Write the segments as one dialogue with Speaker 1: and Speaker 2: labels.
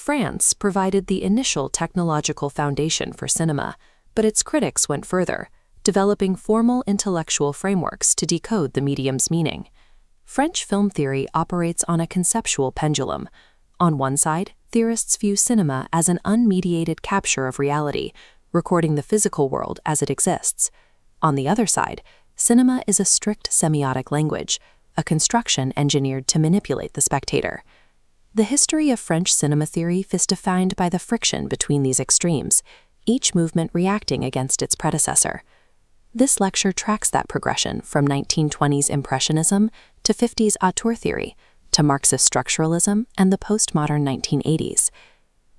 Speaker 1: France provided the initial technological foundation for cinema, but its critics went further, developing formal intellectual frameworks to decode the medium's meaning. French film theory operates on a conceptual pendulum. On one side, theorists view cinema as an unmediated capture of reality, recording the physical world as it exists. On the other side, cinema is a strict semiotic language, a construction engineered to manipulate the spectator. The history of French cinema theory is defined by the friction between these extremes, each movement reacting against its predecessor. This lecture tracks that progression from 1920s Impressionism to 50s Auteur Theory, to Marxist structuralism and the postmodern 1980s.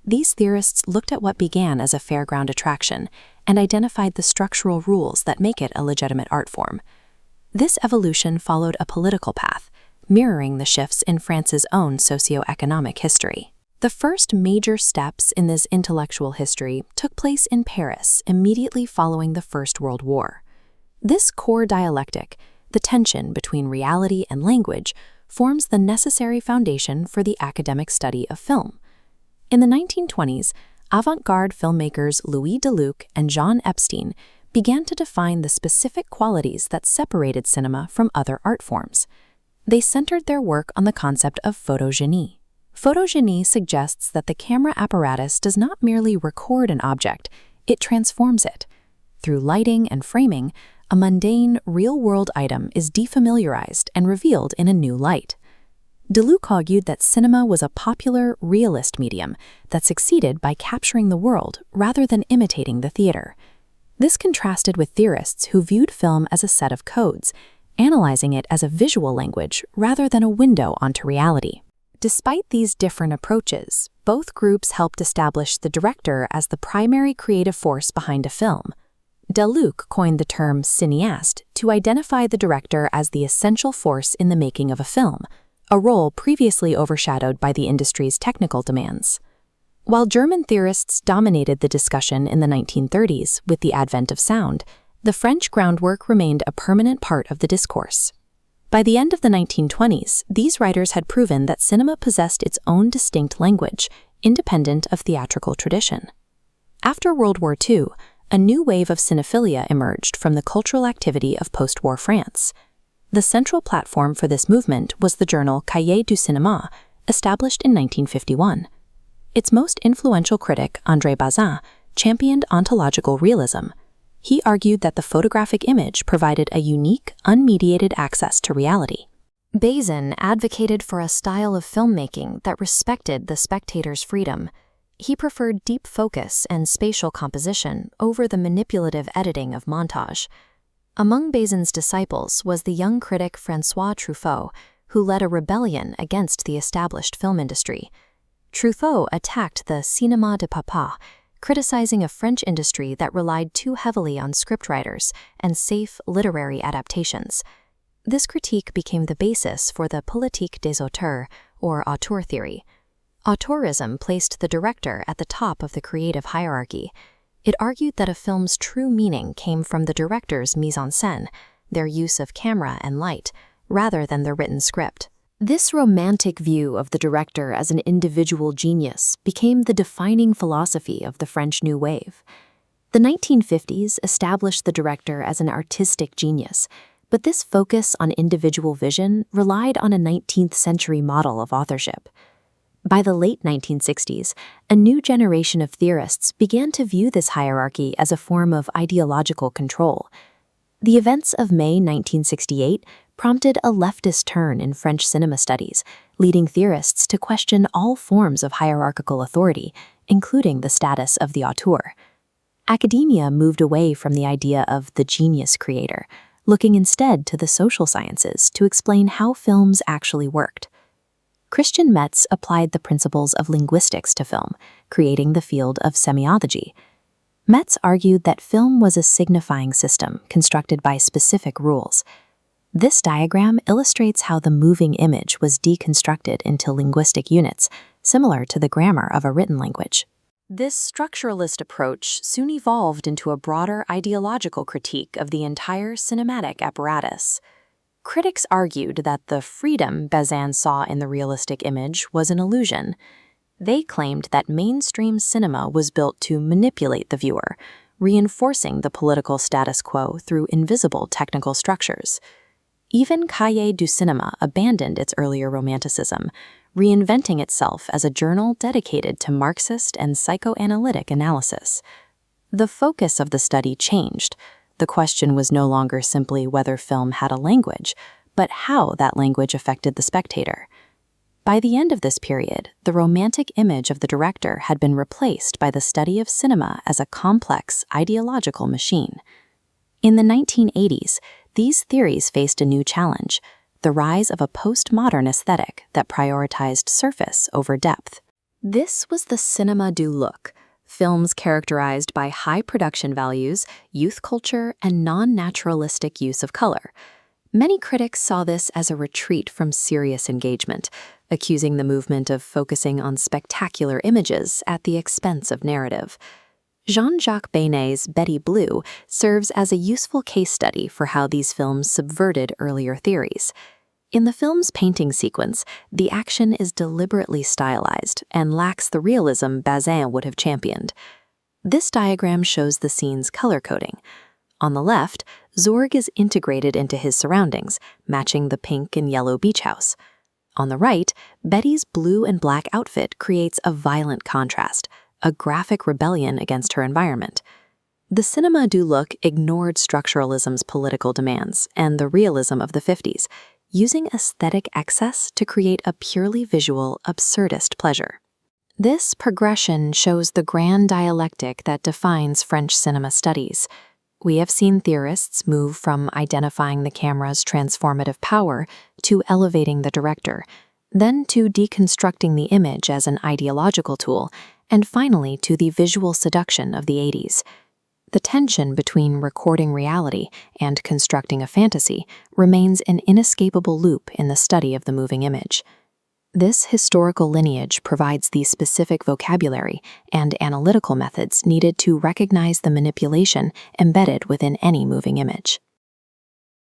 Speaker 1: These theorists looked at what began as a fairground attraction and identified the structural rules that make it a legitimate art form. This evolution followed a political path, mirroring the shifts in France's own socio-economic history. The first major steps in this intellectual history took place in Paris immediately following the First World War. This core dialectic, the tension between reality and language, forms the necessary foundation for the academic study of film. In the 1920s, avant-garde filmmakers Louis Deluc and Jean Epstein began to define the specific qualities that separated cinema from other art forms. They centered their work on the concept of photogeny. Photogeny suggests that the camera apparatus does not merely record an object, it transforms it. Through lighting and framing, a mundane, real-world item is defamiliarized and revealed in a new light. Deluc argued that cinema was a popular, realist medium that succeeded by capturing the world rather than imitating the theater. This contrasted with theorists who viewed film as a set of codes, analyzing it as a visual language rather than a window onto reality. Despite these different approaches, both groups helped establish the director as the primary creative force behind a film. Deluc coined the term cineaste to identify the director as the essential force in the making of a film, a role previously overshadowed by the industry's technical demands. While German theorists dominated the discussion in the 1930s with the advent of sound, the French groundwork remained a permanent part of the discourse. By the end of the 1920s, these writers had proven that cinema possessed its own distinct language, independent of theatrical tradition. After World War II, a new wave of cinephilia emerged from the cultural activity of post-war France. The central platform for this movement was the journal Cahiers du Cinéma, established in 1951. Its most influential critic, André Bazin, championed ontological realism. He argued that the photographic image provided a unique, unmediated access to reality. Bazin advocated for a style of filmmaking that respected the spectator's freedom. He preferred deep focus and spatial composition over the manipulative editing of montage. Among Bazin's disciples was the young critic François Truffaut, who led a rebellion against the established film industry. Truffaut attacked the cinéma de papa, criticizing a French industry that relied too heavily on scriptwriters and safe literary adaptations. This critique became the basis for the politique des auteurs, or auteur theory. Auteurism placed the director at the top of the creative hierarchy. It argued that a film's true meaning came from the director's mise en scène, their use of camera and light, rather than the written script. This romantic view of the director as an individual genius became the defining philosophy of the French New Wave. The 1950s established the director as an artistic genius, but this focus on individual vision relied on a 19th century model of authorship. By the late 1960s, a new generation of theorists began to view this hierarchy as a form of ideological control. The events of May 1968 prompted a leftist turn in French cinema studies, leading theorists to question all forms of hierarchical authority, including the status of the auteur. Academia moved away from the idea of the genius creator, looking instead to the social sciences to explain how films actually worked. Christian Metz applied the principles of linguistics to film, creating the field of semiology. Metz argued that film was a signifying system constructed by specific rules. This diagram illustrates how the moving image was deconstructed into linguistic units, similar to the grammar of a written language. This structuralist approach soon evolved into a broader ideological critique of the entire cinematic apparatus. Critics argued that the freedom Bazin saw in the realistic image was an illusion. They claimed that mainstream cinema was built to manipulate the viewer, reinforcing the political status quo through invisible technical structures. Even Cahiers du Cinéma abandoned its earlier romanticism, reinventing itself as a journal dedicated to Marxist and psychoanalytic analysis. The focus of the study changed. The question was no longer simply whether film had a language, but how that language affected the spectator. By the end of this period, the romantic image of the director had been replaced by the study of cinema as a complex ideological machine. In the 1980s, these theories faced a new challenge: the rise of a postmodern aesthetic that prioritized surface over depth. This was the cinéma du look, films characterized by high production values, youth culture, and non-naturalistic use of color. Many critics saw this as a retreat from serious engagement, accusing the movement of focusing on spectacular images at the expense of narrative. Jean-Jacques Benet's Betty Blue serves as a useful case study for how these films subverted earlier theories. In the film's painting sequence, the action is deliberately stylized and lacks the realism Bazin would have championed. This diagram shows the scene's color coding. On the left, Zorg is integrated into his surroundings, matching the pink and yellow beach house. On the right, Betty's blue and black outfit creates a violent contrast, a graphic rebellion against her environment. The cinéma du look ignored structuralism's political demands and the realism of the 50s, using aesthetic excess to create a purely visual, absurdist pleasure. This progression shows the grand dialectic that defines French cinema studies. We have seen theorists move from identifying the camera's transformative power to elevating the director, then to deconstructing the image as an ideological tool, and finally to the visual seduction of the 80s. The tension between recording reality and constructing a fantasy remains an inescapable loop in the study of the moving image. This historical lineage provides the specific vocabulary and analytical methods needed to recognize the manipulation embedded within any moving image.